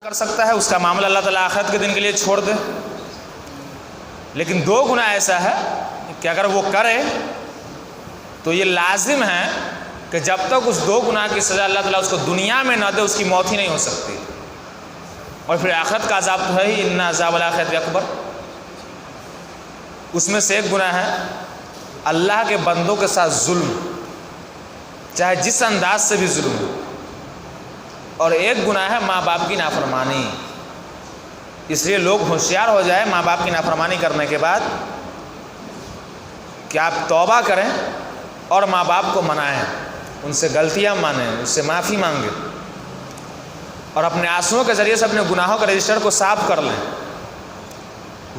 کر سکتا ہے اس کا معاملہ اللہ تعالیٰ آخرت کے دن کے لیے چھوڑ دے، لیکن 2 گناہ ایسا ہے کہ اگر وہ کرے تو یہ لازم ہے کہ جب تک اس 2 گناہ کی سزا اللہ تعالیٰ اس کو دنیا میں نہ دے اس کی موت ہی نہیں ہو سکتی، اور پھر آخرت کا عذاب تو ہے ہی، ان عذاب الآخرۃ اکبر۔ اس میں سے ایک گناہ ہے اللہ کے بندوں کے ساتھ ظلم، چاہے جس انداز سے بھی ظلم ہو، اور ایک گناہ ہے ماں باپ کی نافرمانی۔ اس لیے لوگ ہوشیار ہو جائیں ماں باپ کی نافرمانی کرنے کے بعد کہ آپ توبہ کریں اور ماں باپ کو منائیں، ان سے غلطیاں مانیں، اس سے معافی مانگیں، اور اپنے آنسوؤں کے ذریعے سے اپنے گناہوں کے رجسٹر کو صاف کر لیں،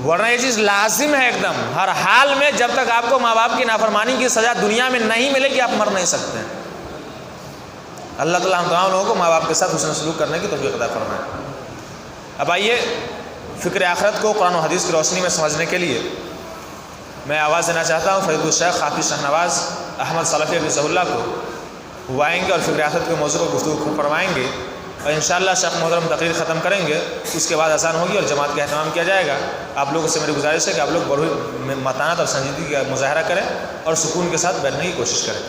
ورنہ یہ چیز لازم ہے ایک دم ہر حال میں۔ جب تک آپ کو ماں باپ کی نافرمانی کی سزا دنیا میں نہیں ملے گی آپ مر نہیں سکتے۔ اللہ تعالیٰ ہم تمام لوگوں کو ماں باپ کے ساتھ حسن سلوک کرنے کی توفیق عطا فرمائے۔ اب آئیے فکر آخرت کو قرآن و حدیث کی روشنی میں سمجھنے کے لیے میں آواز دینا چاہتا ہوں فضیلۃ الشیخ حافظ شاہنواز احمد سلفی حفظہ اللہ کو، وہ آئیں گے اور فکر آخرت کے موضوع پر گفتگو فرمائیں گے، اور انشاءاللہ شیخ محترم تقریر ختم کریں گے، اس کے بعد اذان ہوگی اور جماعت کا اہتمام کیا جائے گا۔ آپ لوگوں سے میری گزارش ہے کہ آپ لوگ بڑی متانت اور سنجیدگی کا مظاہرہ کریں اور سکون کے ساتھ بیٹھنے کی کوشش کریں۔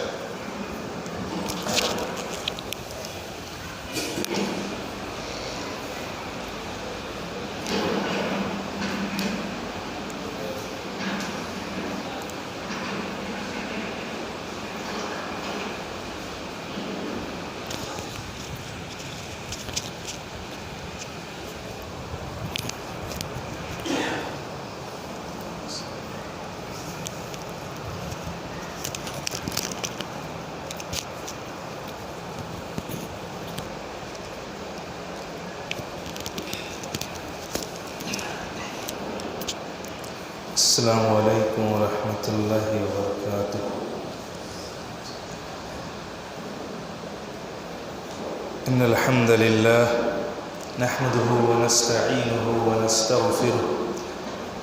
السلام علیکم ورحمۃ اللہ وبرکاتہ۔ ان الحمد للہ نحمده ونستعینه ونستغفره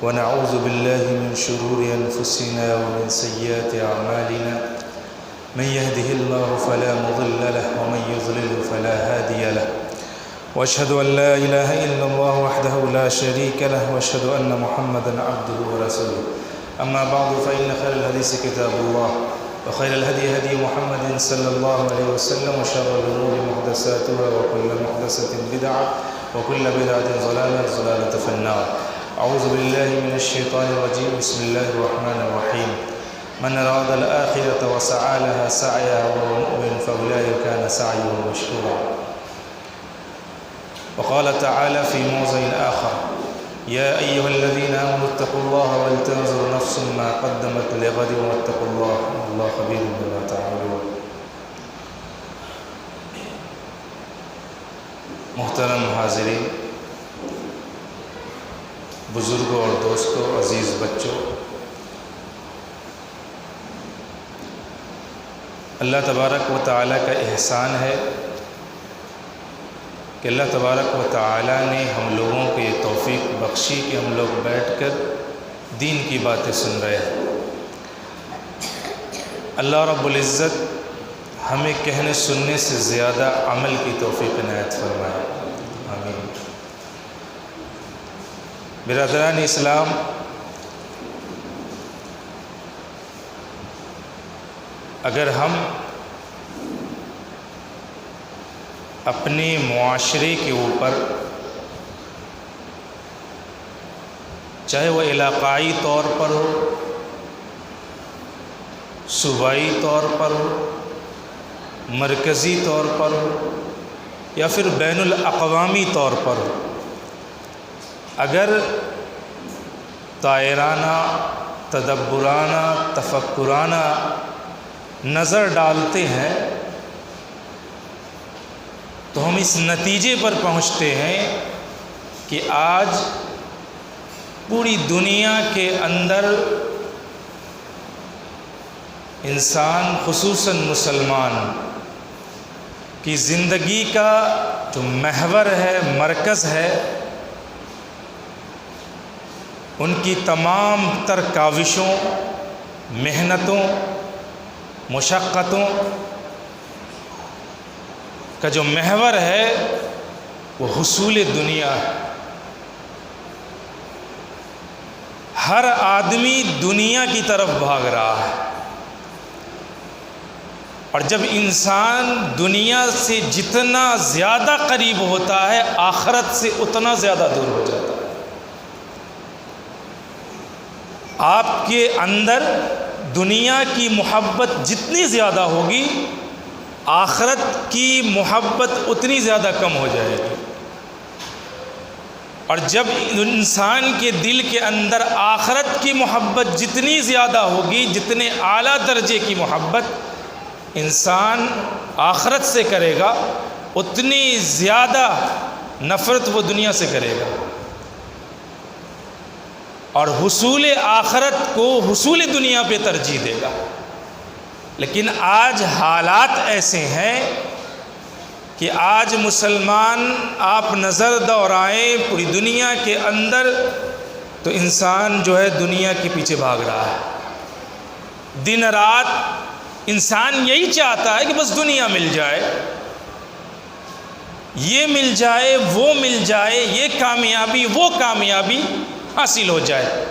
ونعوذ باللہ من شرور انفسنا ومن سیئات اعمالنا، من يهده الله فلا مضل له ومن يضلل فلا هادي له، واشهد ان لا اله الا الله وحده لا شريك له، واشهد ان محمدا عبده ورسوله، اما بعد فان خير الحديث كتاب الله، وخير الهدي هدي محمد صلى الله عليه وسلم، وشر الامور محدثاتها، وكل محدثة بدعة، وكل بدعة ضلالة في النار۔ اعوذ بالله من الشيطان الرجيم، بسم الله الرحمن الرحيم۔ من اراد الآخرة وسعى لها سعيها وهو مؤمن فاولئك كان سعيهم مشكورا۔ وقال تعالى في موضع آخر: يا أيها الذين آمنوا اتقوا الله ولتنظر نفس ما قدمت لغد واتقوا الله والله خبير بما تعملون۔ محترم حاضرین، بزرگوں اور دوستوں، عزیز بچوں، اللہ تبارک و تعالیٰ کا احسان ہے کہ اللہ تبارک و تعالیٰ نے ہم لوگوں کو یہ توفیق بخشی کہ ہم لوگ بیٹھ کر دین کی باتیں سن رہے ہیں۔ اللہ رب العزت ہمیں کہنے سننے سے زیادہ عمل کی توفیق عنایت فرمائے، آمین۔ برادران اسلام، اگر ہم اپنے معاشرے کے اوپر، چاہے وہ علاقائی طور پر ہو، صوبائی طور پر ہو، مرکزی طور پر ہو، یا پھر بین الاقوامی طور پر ہو، اگر طائرانہ، تدبرانہ، تفکرانہ نظر ڈالتے ہیں تو ہم اس نتیجے پر پہنچتے ہیں کہ آج پوری دنیا کے اندر انسان، خصوصاً مسلمان کی زندگی کا جو محور ہے، مرکز ہے، ان کی تمام تر کاوشوں، محنتوں، مشقتوں کا جو محور ہے وہ حصول دنیا ہے۔ ہر آدمی دنیا کی طرف بھاگ رہا ہے، اور جب انسان دنیا سے جتنا زیادہ قریب ہوتا ہے آخرت سے اتنا زیادہ دور ہو جاتا ہے۔ آپ کے اندر دنیا کی محبت جتنی زیادہ ہوگی آخرت کی محبت اتنی زیادہ کم ہو جائے گی، اور جب انسان کے دل کے اندر آخرت کی محبت جتنی زیادہ ہوگی، جتنے اعلیٰ درجے کی محبت انسان آخرت سے کرے گا اتنی زیادہ نفرت وہ دنیا سے کرے گا، اور حصول آخرت کو حصول دنیا پہ ترجیح دے گا۔ لیکن آج حالات ایسے ہیں کہ آج مسلمان آپ نظر دوڑائیں پوری دنیا کے اندر تو انسان جو ہے دنیا کے پیچھے بھاگ رہا ہے۔ دن رات انسان یہی چاہتا ہے کہ بس دنیا مل جائے، یہ مل جائے، وہ مل جائے، یہ کامیابی وہ کامیابی حاصل ہو جائے۔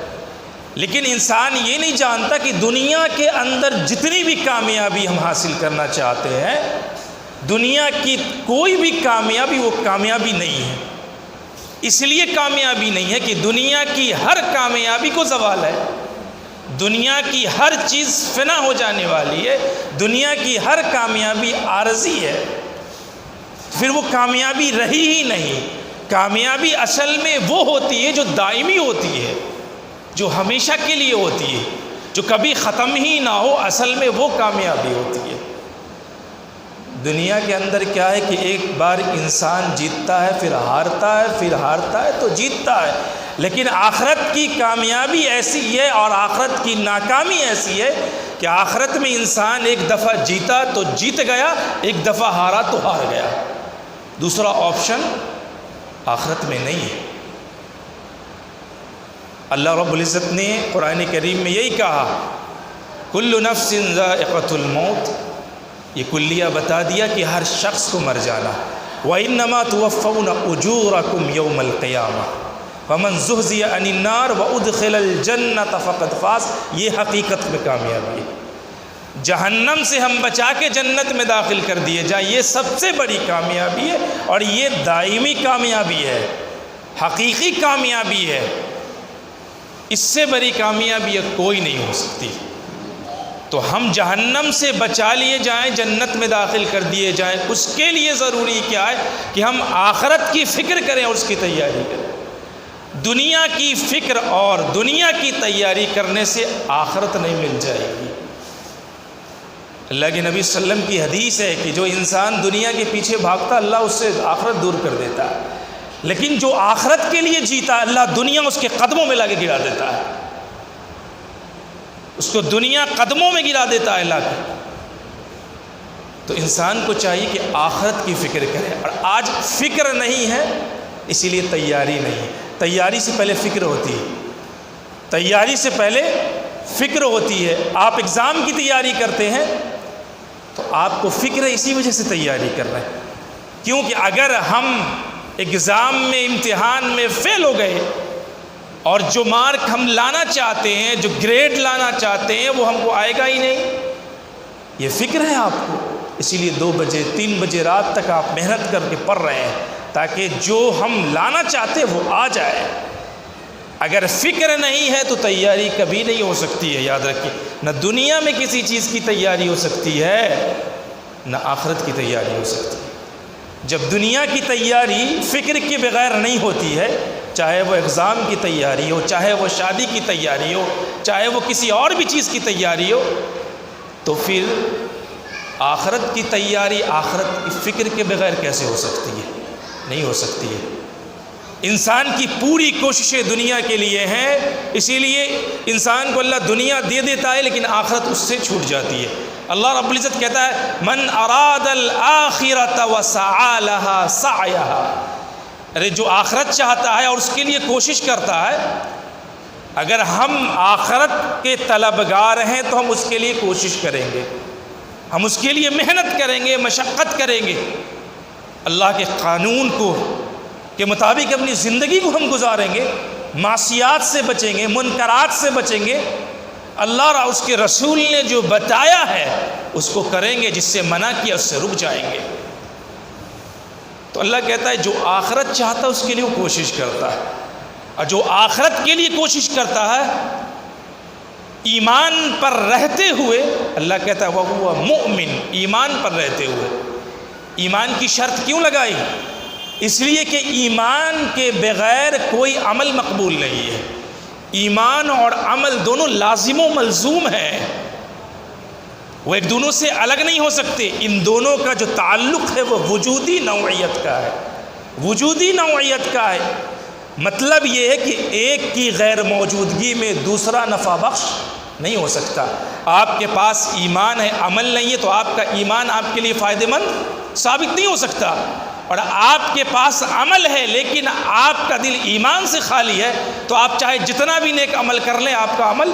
لیکن انسان یہ نہیں جانتا کہ دنیا کے اندر جتنی بھی کامیابی ہم حاصل کرنا چاہتے ہیں، دنیا کی کوئی بھی کامیابی وہ کامیابی نہیں ہے۔ اس لیے کامیابی نہیں ہے کہ دنیا کی ہر کامیابی کو زوال ہے، دنیا کی ہر چیز فنا ہو جانے والی ہے، دنیا کی ہر کامیابی عارضی ہے، پھر وہ کامیابی رہی ہی نہیں۔ کامیابی اصل میں وہ ہوتی ہے جو دائمی ہوتی ہے، جو ہمیشہ کے لیے ہوتی ہے، جو کبھی ختم ہی نہ ہو، اصل میں وہ کامیابی ہوتی ہے۔ دنیا کے اندر کیا ہے کہ ایک بار انسان جیتتا ہے، پھر ہارتا ہے، پھر ہارتا ہے تو جیتتا ہے، لیکن آخرت کی کامیابی ایسی ہے اور آخرت کی ناکامی ایسی ہے کہ آخرت میں انسان ایک دفعہ جیتا تو جیت گیا، ایک دفعہ ہارا تو ہار گیا، دوسرا آپشن آخرت میں نہیں ہے۔ اللہ رب العزت نے قرآن کریم میں یہی کہا، کل نفس ذائقۃ الموت، یہ کلیہ بتا دیا کہ ہر شخص کو مر جانا۔ وَإِنَّمَا تُوَفَّوْنَ أُجُورَكُمْ يَوْمَ الْقِيَامَةِ فَمَنْ زُحْزِحَ عَنِ النَّارِ وَأُدْخِلَ الْجَنَّةَ فَقَدْ فَازَ، یہ حقیقت میں کامیابی ہے۔ جہنم سے ہم بچا کے جنت میں داخل کر دیے جائیں، یہ سب سے بڑی کامیابی ہے، اور یہ دائمی کامیابی ہے، حقیقی کامیابی ہے۔ اس سے بڑی کامیابی کوئی نہیں ہو سکتی۔ تو ہم جہنم سے بچا لیے جائیں، جنت میں داخل کر دیے جائیں، اس کے لیے ضروری کیا ہے کہ ہم آخرت کی فکر کریں اور اس کی تیاری کریں۔ دنیا کی فکر اور دنیا کی تیاری کرنے سے آخرت نہیں مل جائے گی۔ اللہ کے نبی صلی اللہ علیہ وسلم کی حدیث ہے کہ جو انسان دنیا کے پیچھے بھاگتا اللہ اس سے آخرت دور کر دیتا ہے، لیکن جو آخرت کے لیے جیتا اللہ دنیا اس کے قدموں میں لا کے گرا دیتا ہے، اس کو دنیا قدموں میں گرا دیتا ہے لا کے۔ تو انسان کو چاہیے کہ آخرت کی فکر کرے، اور آج فکر نہیں ہے اسی لیے تیاری نہیں ہے۔ تیاری سے پہلے فکر ہوتی ہے، تیاری سے پہلے فکر ہوتی ہے۔ آپ ایگزام کی تیاری کرتے ہیں تو آپ کو فکر ہے، اسی وجہ سے تیاری کر رہے ہیں، کیونکہ اگر ہم ایگزام میں امتحان میں فیل ہو گئے اور جو مارک ہم لانا چاہتے ہیں، جو گریڈ لانا چاہتے ہیں، وہ ہم کو آئے گا ہی نہیں۔ یہ فکر ہے آپ کو، اسی لیے 2 بجے 3 بجے رات تک آپ محنت کر کے پڑھ رہے ہیں تاکہ جو ہم لانا چاہتے ہیں وہ آ جائے۔ اگر فکر نہیں ہے تو تیاری کبھی نہیں ہو سکتی ہے، یاد رکھیے، نہ دنیا میں کسی چیز کی تیاری ہو سکتی ہے، نہ آخرت کی تیاری ہو سکتی ہے۔ جب دنیا کی تیاری فکر کے بغیر نہیں ہوتی ہے، چاہے وہ ایگزام کی تیاری ہو، چاہے وہ شادی کی تیاری ہو، چاہے وہ کسی اور بھی چیز کی تیاری ہو، تو پھر آخرت کی تیاری آخرت کی فکر کے بغیر کیسے ہو سکتی ہے؟ نہیں ہو سکتی ہے۔ انسان کی پوری کوششیں دنیا کے لیے ہیں، اسی لیے انسان کو اللہ دنیا دے دیتا ہے لیکن آخرت اس سے چھوٹ جاتی ہے۔ اللہ رب العزت کہتا ہے من اراد الآخرۃ وسعى لها سعیها، ارے جو آخرت چاہتا ہے اور اس کے لیے کوشش کرتا ہے، اگر ہم آخرت کے طلبگار ہیں تو ہم اس کے لیے کوشش کریں گے، ہم اس کے لیے محنت کریں گے، مشقت کریں گے، اللہ کے قانون کو کے مطابق اپنی زندگی کو ہم گزاریں گے، معصیات سے بچیں گے، منکرات سے بچیں گے، اللہ اور اس کے رسول نے جو بتایا ہے اس کو کریں گے، جس سے منع کیا اس سے رک جائیں گے۔ تو اللہ کہتا ہے جو آخرت چاہتا ہے اس کے لیے وہ کوشش کرتا ہے، اور جو آخرت کے لیے کوشش کرتا ہے ایمان پر رہتے ہوئے، اللہ کہتا ہے وہ مؤمن، ایمان پر رہتے ہوئے۔ ایمان کی شرط کیوں لگائی؟ اس لیے کہ ایمان کے بغیر کوئی عمل مقبول نہیں ہے۔ ایمان اور عمل دونوں لازم و ملزوم ہیں، وہ ایک دونوں سے الگ نہیں ہو سکتے۔ ان دونوں کا جو تعلق ہے وہ وجودی نوعیت کا ہے، وجودی نوعیت کا ہے۔ مطلب یہ ہے کہ ایک کی غیر موجودگی میں دوسرا نفع بخش نہیں ہو سکتا۔ آپ کے پاس ایمان ہے، عمل نہیں ہے، تو آپ کا ایمان آپ کے لیے فائدہ مند ثابت نہیں ہو سکتا۔ اور آپ کے پاس عمل ہے لیکن آپ کا دل ایمان سے خالی ہے، تو آپ چاہے جتنا بھی نیک عمل کر لیں، آپ کا عمل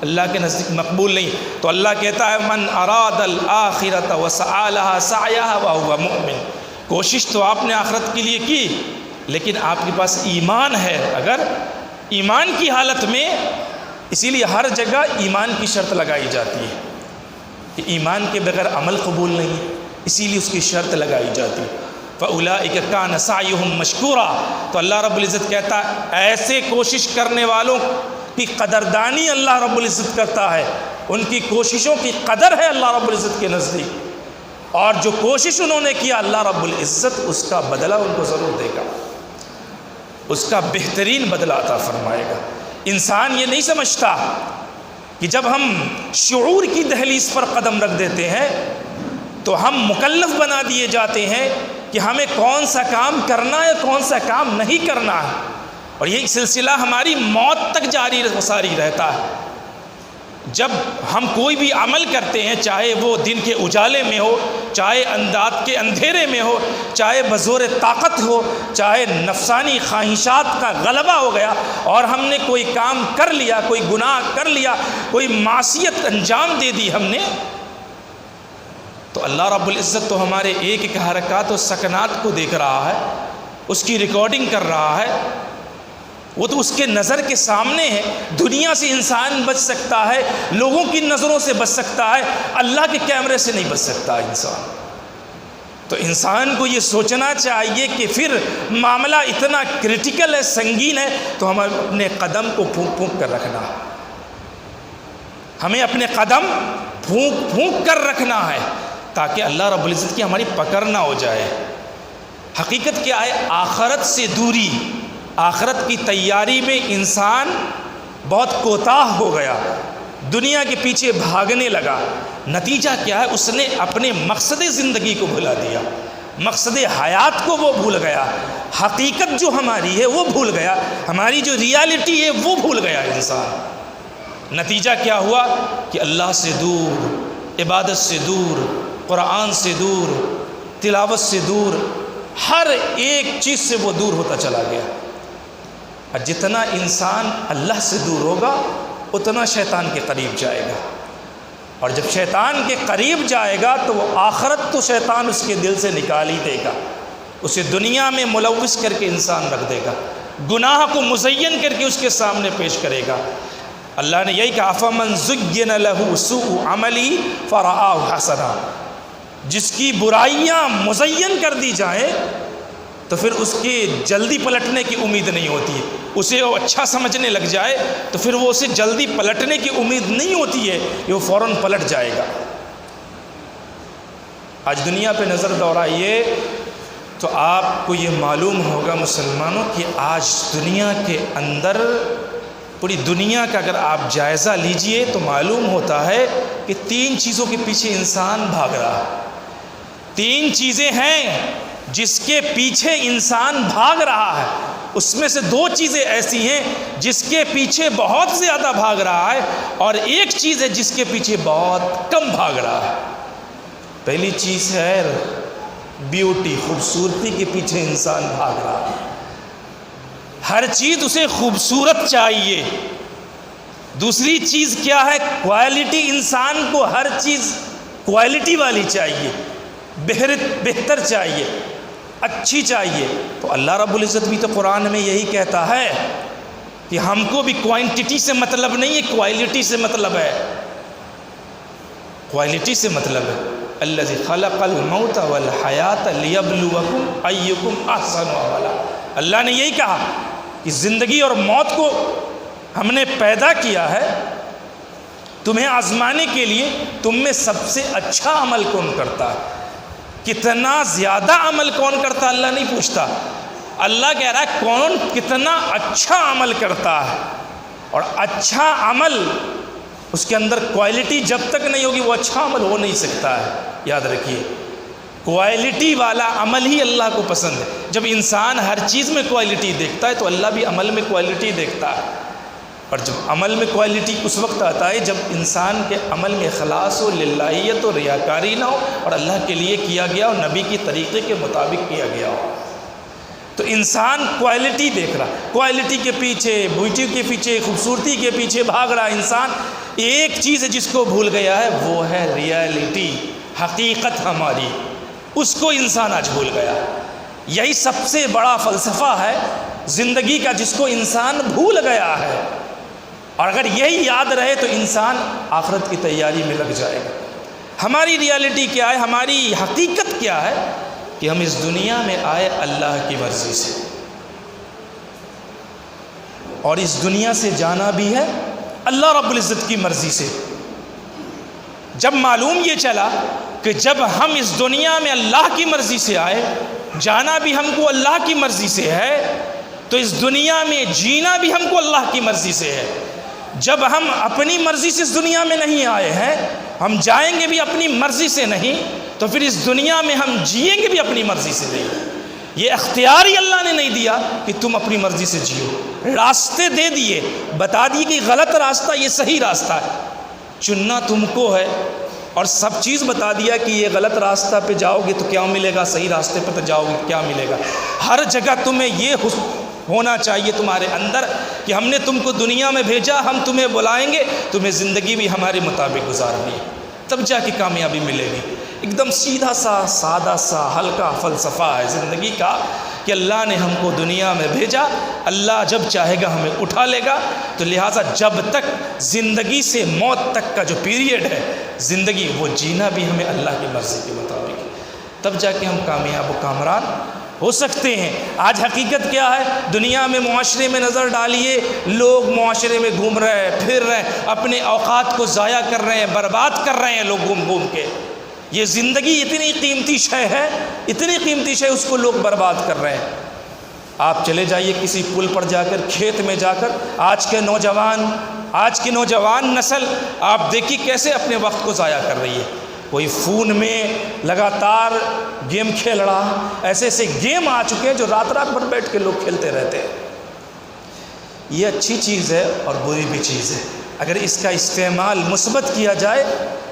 اللہ کے نزدیک مقبول نہیں۔ تو اللہ کہتا ہے من اراد الآخرۃ وسعی لها سعیها وهو مؤمن، کوشش تو آپ نے آخرت کے لیے کی لیکن آپ کے پاس ایمان ہے۔ اگر ایمان کی حالت میں، اسی لیے ہر جگہ ایمان کی شرط لگائی جاتی ہے کہ ایمان کے بغیر عمل قبول نہیں ہے، اسی لیے اس کی شرط لگائی جاتی ہے۔ فَأُولَٰئِكَ كَانَ سَعْيُهُمْ مَشْكُورًا، تو اللہ رب العزت کہتا ہے ایسے کوشش کرنے والوں کی قدردانی اللہ رب العزت کرتا ہے، ان کی کوششوں کی قدر ہے اللہ رب العزت کے نزدیک، اور جو کوشش انہوں نے کیا اللہ رب العزت اس کا بدلہ ان کو ضرور دے گا، اس کا بہترین بدلہ عطا فرمائے گا۔ انسان یہ نہیں سمجھتا کہ جب ہم شعور کی دہلیز پر قدم رکھ دیتے ہیں تو ہم مکلف بنا دیے جاتے ہیں کہ ہمیں کون سا کام کرنا ہے، کون سا کام نہیں کرنا ہے، اور یہ سلسلہ ہماری موت تک جاری و ساری رہتا ہے۔ جب ہم کوئی بھی عمل کرتے ہیں، چاہے وہ دن کے اجالے میں ہو، چاہے رات کے اندھیرے میں ہو، چاہے بزور طاقت ہو، چاہے نفسانی خواہشات کا غلبہ ہو گیا اور ہم نے کوئی کام کر لیا، کوئی گناہ کر لیا، کوئی معصیت انجام دے دی ہم نے، تو اللہ رب العزت تو ہمارے ایک ایک حرکات و سکنات کو دیکھ رہا ہے، اس کی ریکارڈنگ کر رہا ہے، وہ تو اس کے نظر کے سامنے ہے۔ دنیا سے انسان بچ سکتا ہے، لوگوں کی نظروں سے بچ سکتا ہے، اللہ کے کیمرے سے نہیں بچ سکتا انسان۔ تو انسان کو یہ سوچنا چاہیے کہ پھر معاملہ اتنا کرٹیکل ہے، سنگین ہے، تو ہمیں اپنے قدم کو پھونک پھونک کر رکھنا ہے، ہمیں اپنے قدم پھونک پھونک کر رکھنا ہے تاکہ اللہ رب العزت کی ہماری پکڑ نہ ہو جائے۔ حقیقت کیا ہے؟ آخرت سے دوری، آخرت کی تیاری میں انسان بہت کوتاہ ہو گیا، دنیا کے پیچھے بھاگنے لگا۔ نتیجہ کیا ہے؟ اس نے اپنے مقصد زندگی کو بھلا دیا، مقصد حیات کو وہ بھول گیا، حقیقت جو ہماری ہے وہ بھول گیا، ہماری جو ریالٹی ہے وہ بھول گیا انسان۔ نتیجہ کیا ہوا کہ اللہ سے دور، عبادت سے دور، قرآن سے دور، تلاوت سے دور، ہر ایک چیز سے وہ دور ہوتا چلا گیا۔ اور جتنا انسان اللہ سے دور ہوگا اتنا شیطان کے قریب جائے گا، اور جب شیطان کے قریب جائے گا تو وہ آخرت تو شیطان اس کے دل سے نکال ہی دے گا، اسے دنیا میں ملوث کر کے انسان رکھ دے گا، گناہ کو مزین کر کے اس کے سامنے پیش کرے گا۔ اللہ نے یہی کہا فَمَنْ زُيِّنَ لَهُ سُوءُ عَمَلِهِ فَرَآهُ حَسَنًا، جس کی برائیاں مزین کر دی جائیں تو پھر اس کے جلدی پلٹنے کی امید نہیں ہوتی ہے، اسے وہ اچھا سمجھنے لگ جائے تو پھر وہ اسے جلدی پلٹنے کی امید نہیں ہوتی ہے کہ وہ فوراً پلٹ جائے گا۔ آج دنیا پہ نظر دوڑائیے تو آپ کو یہ معلوم ہوگا مسلمانوں کہ آج دنیا کے اندر، پوری دنیا کا اگر آپ جائزہ لیجئے تو معلوم ہوتا ہے کہ 3 چیزوں کے پیچھے انسان بھاگ رہا ہے۔ 3 چیزیں ہیں جس کے پیچھے انسان بھاگ رہا ہے، اس میں سے 2 چیزیں ایسی ہیں جس کے پیچھے بہت زیادہ بھاگ رہا ہے، اور ایک چیز ہے جس کے پیچھے بہت کم بھاگ رہا ہے۔ پہلی چیز ہے بیوٹی، خوبصورتی کے پیچھے انسان بھاگ رہا ہے، ہر چیز اسے خوبصورت چاہیے۔ دوسری چیز کیا ہے؟ کوالٹی، انسان کو ہر چیز کوالٹی والی چاہیے، بہتر چاہیے۔ اچھی چاہیے، تو اللہ رب العزت بھی تو قرآن میں یہی کہتا ہے کہ ہم کو بھی کوانٹٹی سے مطلب نہیں ہے، کوالٹی سے مطلب ہے، کوالٹی سے مطلب ہے۔ الذی خلق الموت والحیات لیبلوکم ایکم احسن عملا، اللہ نے یہی کہا کہ زندگی اور موت کو ہم نے پیدا کیا ہے تمہیں آزمانے کے لیے، تم میں سب سے اچھا عمل کون کرتا ہے، کتنا زیادہ عمل کون کرتا ہے اللہ نہیں پوچھتا، اللہ کہہ رہا ہے کون کتنا اچھا عمل کرتا ہے، اور اچھا عمل اس کے اندر کوالٹی جب تک نہیں ہوگی وہ اچھا عمل ہو نہیں سکتا ہے۔ یاد رکھیے کوالٹی والا عمل ہی اللہ کو پسند ہے۔ جب انسان ہر چیز میں کوالٹی دیکھتا ہے تو اللہ بھی عمل میں کوالٹی دیکھتا ہے، اور جب عمل میں کوالٹی اس وقت آتا ہے جب انسان کے عمل میں اخلاص ہو، للہیت ہو، ریاکاری نہ ہو، اور اللہ کے لیے کیا گیا اور نبی کی طریقے کے مطابق کیا گیا ہو۔ تو انسان کوالٹی دیکھ رہا، کوالٹی کے پیچھے، بیوٹی کے پیچھے، خوبصورتی کے پیچھے بھاگ رہا انسان۔ ایک چیز ہے جس کو بھول گیا ہے، وہ ہے ریالٹی، حقیقت ہماری، اس کو انسان آج بھول گیا۔ یہی سب سے بڑا فلسفہ ہے زندگی کا، جس کو انسان بھول گیا ہے، اور اگر یہی یاد رہے تو انسان آخرت کی تیاری میں لگ جائے گا۔ ہماری ریالٹی کیا ہے، ہماری حقیقت کیا ہے، کہ ہم اس دنیا میں آئے اللہ کی مرضی سے، اور اس دنیا سے جانا بھی ہے اللہ رب العزت کی مرضی سے۔ جب معلوم یہ چلا کہ جب ہم اس دنیا میں اللہ کی مرضی سے آئے، جانا بھی ہم کو اللہ کی مرضی سے ہے، تو اس دنیا میں جینا بھی ہم کو اللہ کی مرضی سے ہے۔ جب ہم اپنی مرضی سے اس دنیا میں نہیں آئے ہیں، ہم جائیں گے بھی اپنی مرضی سے نہیں، تو پھر اس دنیا میں ہم جئیں گے بھی اپنی مرضی سے نہیں۔ یہ اختیار ہی اللہ نے نہیں دیا کہ تم اپنی مرضی سے جیو، راستے دے دیے، بتا دیے کہ غلط راستہ یہ صحیح راستہ ہے، چننا تم کو ہے، اور سب چیز بتا دیا کہ یہ غلط راستہ پہ جاؤ گے تو کیا ملے گا، صحیح راستے پہ تو جاؤ گے کیا ملے گا۔ ہر جگہ تمہیں یہ ہونا چاہیے تمہارے اندر کہ ہم نے تم کو دنیا میں بھیجا، ہم تمہیں بلائیں گے، تمہیں زندگی بھی ہمارے مطابق گزارنی ہے، تب جا کے کامیابی ملے گی۔ ایک دم سیدھا سا، سادہ سا، ہلکا فلسفہ ہے زندگی کا، کہ اللہ نے ہم کو دنیا میں بھیجا، اللہ جب چاہے گا ہمیں اٹھا لے گا، تو لہٰذا جب تک زندگی سے موت تک کا جو پیریڈ ہے زندگی، وہ جینا بھی ہمیں اللہ کی مرضی کے مطابق ہے، تب جا کے ہم کامیاب و کامران ہو سکتے ہیں۔ آج حقیقت کیا ہے، دنیا میں معاشرے میں نظر ڈالیے، لوگ معاشرے میں گھوم رہے ہیں، پھر رہے ہیں، اپنے اوقات کو ضائع کر رہے ہیں، برباد کر رہے ہیں لوگ گھوم گھوم کے۔ یہ زندگی اتنی قیمتی شے ہے، اتنی قیمتی شے، اس کو لوگ برباد کر رہے ہیں۔ آپ چلے جائیے کسی پل پر جا کر، کھیت میں جا کر، آج کی نوجوان نسل آپ دیکھیے کیسے اپنے وقت کو ضائع کر رہی ہے۔ کوئی فون میں لگاتار گیم کھیل رہا، ایسے ایسے گیم آ چکے ہیں جو رات بھر بیٹھ کے لوگ کھیلتے رہتے ہیں۔ یہ اچھی چیز ہے اور بری بھی چیز ہے۔ اگر اس کا استعمال مثبت کیا جائے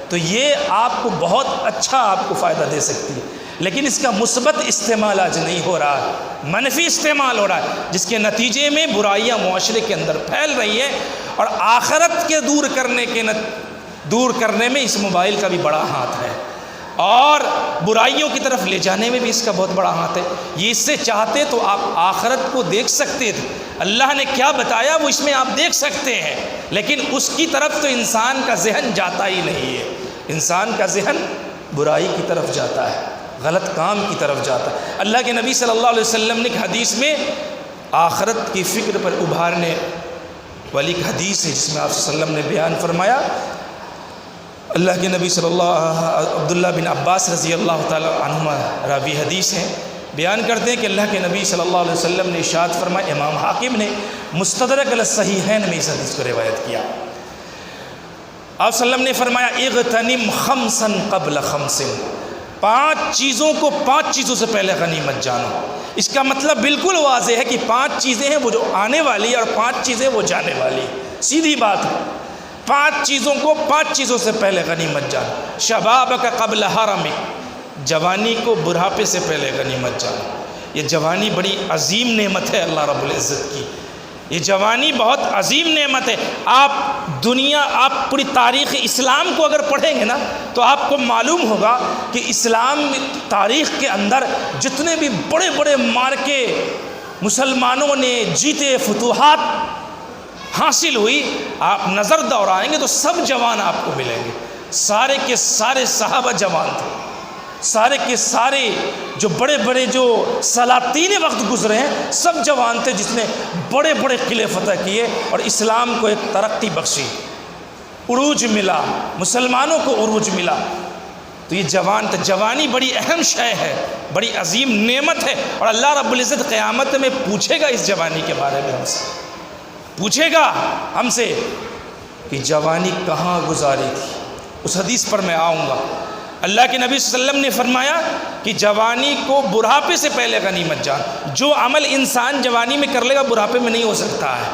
تو یہ آپ کو بہت اچھا آپ کو فائدہ دے سکتی ہے، لیکن اس کا مثبت استعمال آج نہیں ہو رہا ہے، منفی استعمال ہو رہا ہے، جس کے نتیجے میں برائیاں معاشرے کے اندر پھیل رہی ہیں، اور آخرت کے دور کرنے میں اس موبائل کا بھی بڑا ہاتھ ہے، اور برائیوں کی طرف لے جانے میں بھی اس کا بہت بڑا ہاتھ ہے۔ یہ اس سے چاہتے تو آپ آخرت کو دیکھ سکتے تھے، اللہ نے کیا بتایا وہ اس میں آپ دیکھ سکتے ہیں، لیکن اس کی طرف تو انسان کا ذہن جاتا ہی نہیں ہے۔ انسان کا ذہن برائی کی طرف جاتا ہے، غلط کام کی طرف جاتا ہے۔ اللہ کے نبی صلی اللہ علیہ وسلم نے ایک حدیث میں آخرت کی فکر پر ابھارنے والی ایک حدیث ہے، جس میں آپ صلی اللہ علیہ وسلم نے بیان فرمایا، اللہ کے نبی عبداللہ بن عباس رضی اللہ تعالی عنہما راوی حدیث ہیں، بیان کرتے ہیں کہ اللہ کے نبی صلی اللہ علیہ وسلم نے ارشاد فرمایا، امام حاکم نے مستدرک علی الصحیحین میں اس حدیث کو روایت کیا، آپ صلی اللہ علیہ وسلم نے فرمایا، اغتنم خمسا قبل خمس، 5 چیزوں کو 5 چیزوں سے پہلے غنیمت جانو۔ اس کا مطلب بالکل واضح ہے کہ 5 چیزیں ہیں وہ جو آنے والی اور 5 چیزیں وہ جانے والی، سیدھی بات ہے۔ 5 چیزوں کو 5 چیزوں سے پہلے غنیمت جانو۔ شبابک قبل حرمک، جوانی کو بڑھاپے سے پہلے غنیمت جانو۔ یہ جوانی بڑی عظیم نعمت ہے اللہ رب العزت کی، یہ جوانی بہت عظیم نعمت ہے۔ آپ پوری تاریخ اسلام کو اگر پڑھیں گے نا تو آپ کو معلوم ہوگا کہ اسلام تاریخ کے اندر جتنے بھی بڑے بڑے مارکے مسلمانوں نے جیتے، فتوحات حاصل ہوئی، آپ نظر دوڑائیں گے تو سب جوان آپ کو ملیں گے۔ سارے کے سارے صحابہ جوان تھے، سارے کے سارے جو بڑے بڑے جو سلاطین وقت گزرے ہیں سب جوان تھے، جس نے بڑے بڑے قلعے فتح کیے اور اسلام کو ایک ترقی بخشی، عروج ملا، مسلمانوں کو عروج ملا۔ تو یہ جوانی بڑی اہم شے ہے، بڑی عظیم نعمت ہے، اور اللہ رب العزت قیامت میں پوچھے گا اس جوانی کے بارے میں، ہم سے پوچھے گا ہم سے کہ جوانی کہاں گزاری تھی۔ اس حدیث پر میں آؤں گا۔ اللہ کے نبی صلی اللہ علیہ وسلم نے فرمایا کہ جوانی کو بڑھاپے سے پہلے غنیمت جان۔ جو عمل انسان جوانی میں کر لے گا بڑھاپے میں نہیں ہو سکتا ہے۔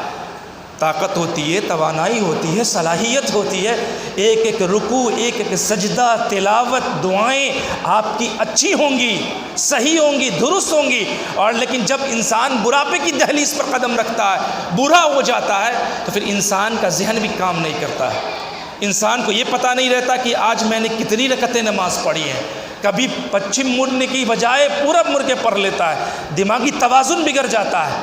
طاقت ہوتی ہے، توانائی ہوتی ہے، صلاحیت ہوتی ہے، ایک ایک رکوع، ایک ایک سجدہ، تلاوت، دعائیں آپ کی اچھی ہوں گی، صحیح ہوں گی، درست ہوں گی۔ اور لیکن جب انسان بڑھاپے کی دہلیز پر قدم رکھتا ہے، بوڑھا ہو جاتا ہے، تو پھر انسان کا ذہن بھی کام نہیں کرتا ہے۔ انسان کو یہ پتہ نہیں رہتا کہ آج میں نے کتنی رکعتیں نماز پڑھی ہیں۔ کبھی پچھم مڑنے کی بجائے پورب مڑ کے پڑھ لیتا ہے، دماغی توازن بگڑ جاتا ہے۔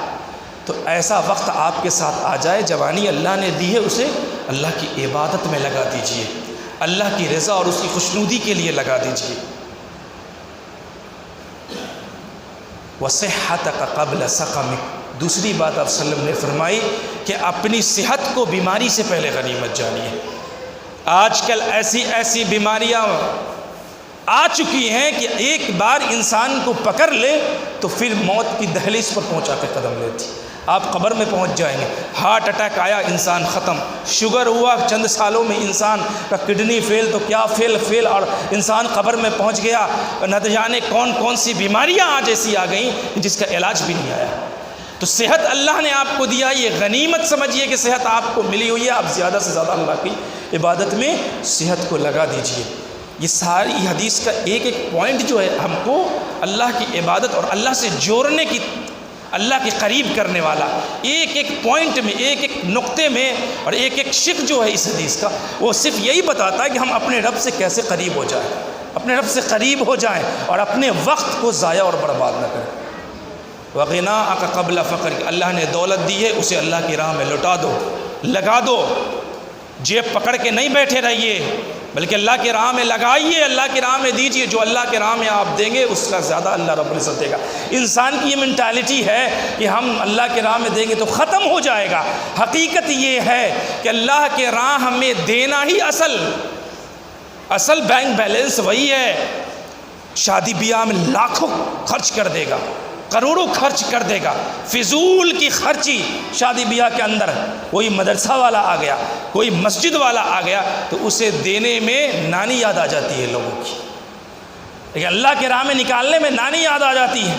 تو ایسا وقت آپ کے ساتھ آ جائے، جوانی اللہ نے دی ہے، اسے اللہ کی عبادت میں لگا دیجئے، اللہ کی رضا اور اس کی خوشنودی کے لیے لگا دیجئے۔ وَصِحَّتَكَ قَبْلَ سَقَمِكَ، دوسری بات آپ صلی اللہ علیہ وسلم نے فرمائی کہ اپنی صحت کو بیماری سے پہلے غنیمت جانیے۔ آج کل ایسی بیماریاں آ چکی ہیں کہ ایک بار انسان کو پکڑ لے تو پھر موت کی دہلیز پر پہنچا کے قدم لیتی۔ آپ قبر میں پہنچ جائیں گے۔ ہارٹ اٹیک آیا، انسان ختم۔ شوگر ہوا چند سالوں میں، انسان کا کڈنی فیل تو کیا فیل اور انسان قبر میں پہنچ گیا۔ نہ جانے کون سی بیماریاں آج ایسی آ گئیں جس کا علاج بھی نہیں آیا۔ تو صحت اللہ نے آپ کو دیا، یہ غنیمت سمجھیے کہ صحت آپ کو ملی ہوئی ہے۔ آپ زیادہ سے زیادہ اللہ کی عبادت میں صحت کو لگا دیجئے۔ یہ ساری حدیث کا ایک ایک پوائنٹ جو ہے ہم کو اللہ کی عبادت اور اللہ سے جوڑنے کی، اللہ کے قریب کرنے والا، ایک ایک پوائنٹ میں، ایک ایک نقطے میں اور ایک ایک شق جو ہے اس حدیث کا، وہ صرف یہی بتاتا ہے کہ ہم اپنے رب سے کیسے قریب ہو جائیں، اپنے رب سے قریب ہو جائیں اور اپنے وقت کو ضائع اور برباد نہ کریں۔ وَغِنَاءَكَ قَبْلَ فَقْرِكَ، اللہ نے دولت دی ہے، اسے اللہ کی راہ میں لٹا دو، لگا دو۔ جیب پکڑ کے نہیں بیٹھے رہیے، بلکہ اللہ کی راہ میں لگائیے، اللہ کی راہ میں دیجئے۔ جو اللہ کی راہ میں آپ دیں گے اس کا زیادہ اللہ رب العزت دے گا۔ انسان کی یہ مینٹالٹی ہے کہ ہم اللہ کی راہ میں دیں گے تو ختم ہو جائے گا۔ حقیقت یہ ہے کہ اللہ کے راہ میں دینا ہی اصل بینک بیلنس وہی ہے۔ شادی بیاہ میں لاکھوں خرچ کر دے گا، کروڑوں خرچ کر دے گا، فضول کی خرچی شادی بیاہ کے اندر۔ کوئی مدرسہ والا آ گیا، کوئی مسجد والا آ گیا تو اسے دینے میں نانی یاد آ جاتی ہے لوگوں کی، لیکن اللہ کے راہ میں نکالنے میں نانی یاد آ جاتی ہے۔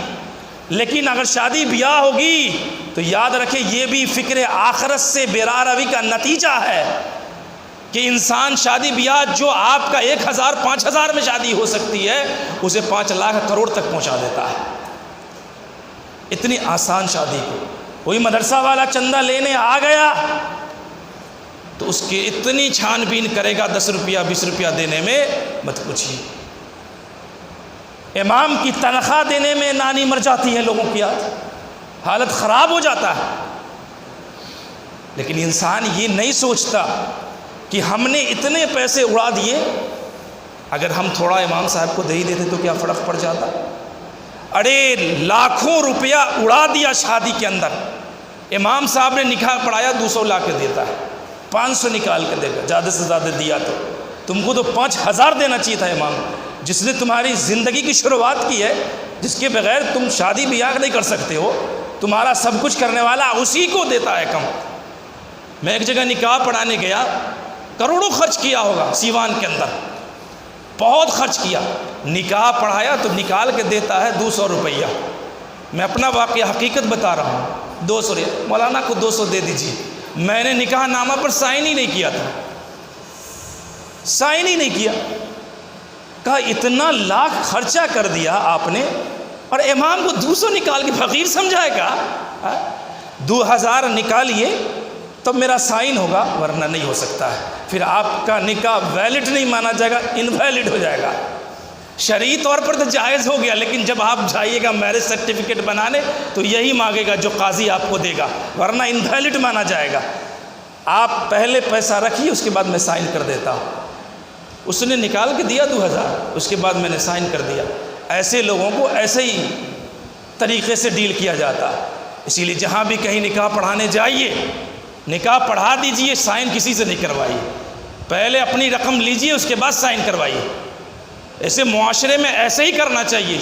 لیکن اگر شادی بیاہ ہوگی تو یاد رکھیں یہ بھی فکر آخرت سے بیرا روی کا نتیجہ ہے کہ انسان شادی بیاہ جو آپ کا 1000 5000 میں شادی ہو سکتی ہے اسے 5 لاکھ کروڑ تک پہنچا دیتا ہے۔ اتنی آسان شادی کو کوئی مدرسہ والا چندہ لینے آ گیا تو اس کی اتنی چھان بین کرے گا، 10 روپیہ 20 روپیہ دینے میں مت پوچھیے۔ امام کی تنخواہ دینے میں نانی مر جاتی ہے لوگوں کی، آج حالت خراب ہو جاتا ہے۔ لیکن انسان یہ نہیں سوچتا کہ ہم نے اتنے پیسے اڑا دیے، اگر ہم تھوڑا امام صاحب کو دے ہی دیتے تو کیا فرق پڑ جاتا۔ ارے لاکھوں روپیہ اڑا دیا شادی کے اندر۔ امام صاحب نے نکاح پڑھایا 200 لا کے دیتا ہے، 500 نکال کے دے گا، زیادہ سے زیادہ دیا تو تم کو تو 5000 دینا چاہیے تھا امام، جس نے تمہاری زندگی کی شروعات کی ہے، جس کے بغیر تم شادی بیاہ نہیں کر سکتے ہو، تمہارا سب کچھ کرنے والا اسی کو دیتا ہے کم۔ میں ایک جگہ نکاح پڑھانے گیا، کروڑوں خرچ کیا ہوگا سیوان کے اندر، بہت خرچ کیا، نکاح پڑھایا تو نکال کے دیتا ہے 200 روپیہ۔ میں اپنا واقعہ حقیقت بتا رہا ہوں، 200 روپیہ مولانا کو 200 دے دیجیے۔ میں نے نکاح نامہ پر سائن ہی نہیں کیا تھا، سائن ہی نہیں کیا۔ کہا اتنا لاکھ خرچہ کر دیا آپ نے اور امام کو 200 نکال کے فقیر سمجھائے گا؟ 2000 نکالیے تب میرا سائن ہوگا، ورنہ نہیں ہو سکتا ہے. پھر آپ کا نکاح ویلڈ نہیں مانا جائے گا، انویلڈ ہو جائے گا. شرعی طور پر تو جائز ہو گیا، لیکن جب آپ جائیے گا میرج سرٹیفکیٹ بنانے تو یہی مانگے گا جو قاضی آپ کو دے گا، ورنہ انویلڈ مانا جائے گا. آپ پہلے پیسہ رکھیے، اس کے بعد میں سائن کر دیتا ہوں. اس نے نکال کے دیا 2000، اس کے بعد میں نے سائن کر دیا. ایسے لوگوں کو ایسے ہی طریقے سے ڈیل کیا جاتا. اسی لیے جہاں بھی کہیں نکاح پڑھانے جائیے، نکاح پڑھا دیجئے، سائن کسی سے نہیں کروائیے. پہلے اپنی رقم لیجئے، اس کے بعد سائن کروائیے. ایسے معاشرے میں ایسے ہی کرنا چاہیے.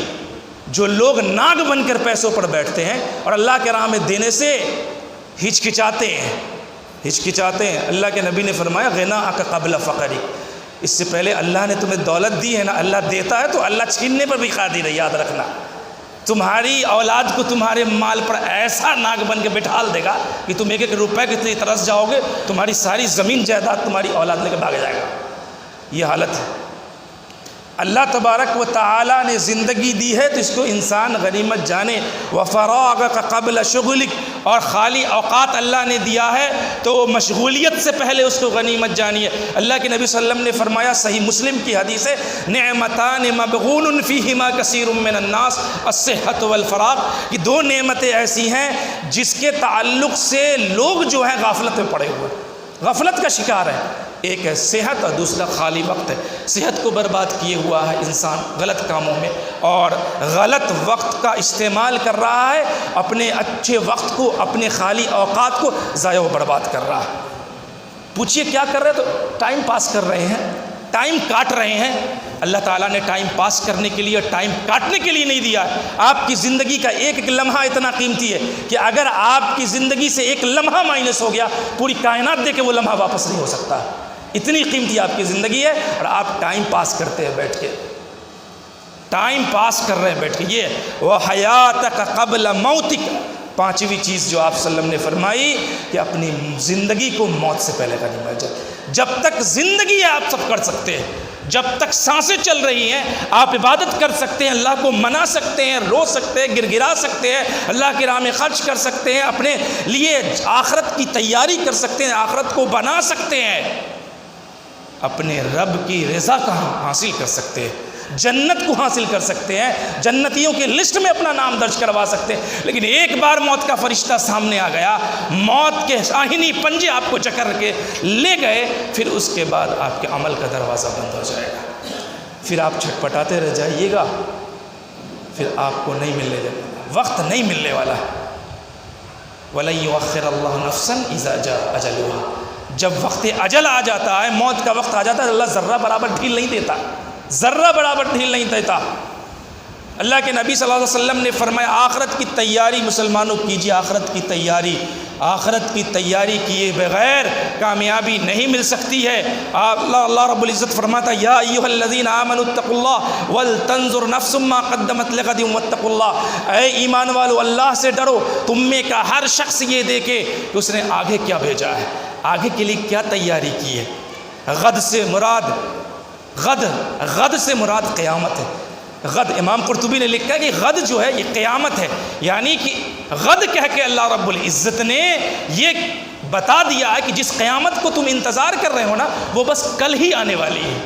جو لوگ ناگ بن کر پیسوں پر بیٹھتے ہیں اور اللہ کے راہ میں دینے سے ہچکچاتے ہیں. اللہ کے نبی نے فرمایا غناءک قبل فقرک. اس سے پہلے اللہ نے تمہیں دولت دی ہے نا، اللہ دیتا ہے تو اللہ چھیننے پر بھی قادر ہے. یاد رکھنا، تمہاری اولاد کو تمہارے مال پر ایسا ناگ بن کے بٹھال دے گا کہ تم 1-1 روپے کے لیے ترس جاؤ گے، تمہاری ساری زمین جائیداد تمہاری اولاد لے کے بھاگ جائے گا. یہ حالت ہے. اللہ تبارک و تعالیٰ نے زندگی دی ہے تو اس کو انسان غنیمت جانے. وفراغک قبل شغلک، اور خالی اوقات اللہ نے دیا ہے تو مشغولیت سے پہلے اس کو غنیمت جانیے. اللہ کے نبی صلی اللہ علیہ وسلم نے فرمایا، صحیح مسلم کی حدیث ہے، نعمتان مبغون فیہما کثیر من الناس الصحۃ والفراغ. یہ 2 نعمتیں ایسی ہیں جس کے تعلق سے لوگ جو ہیں غفلت میں پڑے ہوئے، غفلت کا شکار ہے. ایک ہے صحت اور دوسرا خالی وقت ہے. صحت کو برباد کیے ہوا ہے انسان غلط کاموں میں، اور غلط وقت کا استعمال کر رہا ہے. اپنے اچھے وقت کو، اپنے خالی اوقات کو ضائع و برباد کر رہا ہے. پوچھئے کیا کر رہے؟ تو ٹائم پاس کر رہے ہیں، ٹائم کاٹ رہے ہیں. اللہ تعالیٰ نے ٹائم پاس کرنے کے لیے، ٹائم کاٹنے کے لیے نہیں دیا ہے. آپ کی زندگی کا ایک لمحہ اتنا قیمتی ہے کہ اگر آپ کی زندگی سے ایک لمحہ مائنس ہو گیا، پوری کائنات دے کے وہ لمحہ واپس نہیں ہو سکتا. اتنی قیمتی آپ کی زندگی ہے، اور آپ ٹائم پاس کرتے ہیں بیٹھ کے، ٹائم پاس کر رہے ہیں بیٹھ کے. یہ وحیاتک قبل موتک، 5ویں چیز جو آپ صلی اللہ علیہ وسلم نے فرمائی کہ اپنی زندگی کو موت سے پہلے غنیمت جائے. جب تک زندگی ہے آپ سب کر سکتے ہیں. جب تک سانسیں چل رہی ہیں آپ عبادت کر سکتے ہیں، اللہ کو منا سکتے ہیں، رو سکتے ہیں، گڑ گڑا سکتے ہیں، اللہ کے راہ میں خرچ کر سکتے ہیں، اپنے لیے آخرت کی تیاری کر سکتے ہیں، آخرت کو بنا سکتے ہیں. اپنے رب کی رضا کا حاصل کر سکتے ہیں، جنت کو حاصل کر سکتے ہیں، جنتیوں کی لسٹ میں اپنا نام درج کروا سکتے ہیں. لیکن ایک بار موت کا فرشتہ سامنے آ گیا، موت کے شاہینی پنجے آپ کو جکڑ کے لے گئے، پھر اس کے بعد آپ کے عمل کا دروازہ بند ہو جائے گا. پھر آپ چھٹپٹاتے رہ جائیے گا، پھر آپ کو نہیں ملنے دے گا، وقت نہیں ملنے والا ہے. وَلَن يُؤَخِّرَ اللَّهُ نَفْسًا إِذَا جَاءَ أَجَلُهَا. جب وقت اجل آ جاتا ہے، موت کا وقت آ جاتا ہے، اللہ ذرہ برابر ڈھیل نہیں دیتا، ذرہ برابر ڈھیل نہیں دیتا. اللہ کے نبی صلی اللہ علیہ وسلم نے فرمایا آخرت کی تیاری مسلمانوں کیجیے. آخرت کی تیاری، آخرت کی تیاری کیے بغیر کامیابی نہیں مل سکتی ہے. اللہ رب العزت فرماتا یا ایھا الذین آمنوا اتقوا اللہ ولتنظر نفس ما قدمت لغد واتقوا اللہ. اے ایمان والو اللہ سے ڈرو، تم میں کا ہر شخص یہ دیکھے کہ اس نے آگے کیا بھیجا ہے، آگے کے لیے کیا تیاری کی ہے. غد سے مراد غد سے مراد قیامت ہے. غد، امام قرطبی نے لکھا ہے کہ غد جو ہے یہ قیامت ہے. یعنی کہ غد کہہ کے اللہ رب العزت نے یہ بتا دیا ہے کہ جس قیامت کو تم انتظار کر رہے ہو نا، وہ بس کل ہی آنے والی ہے.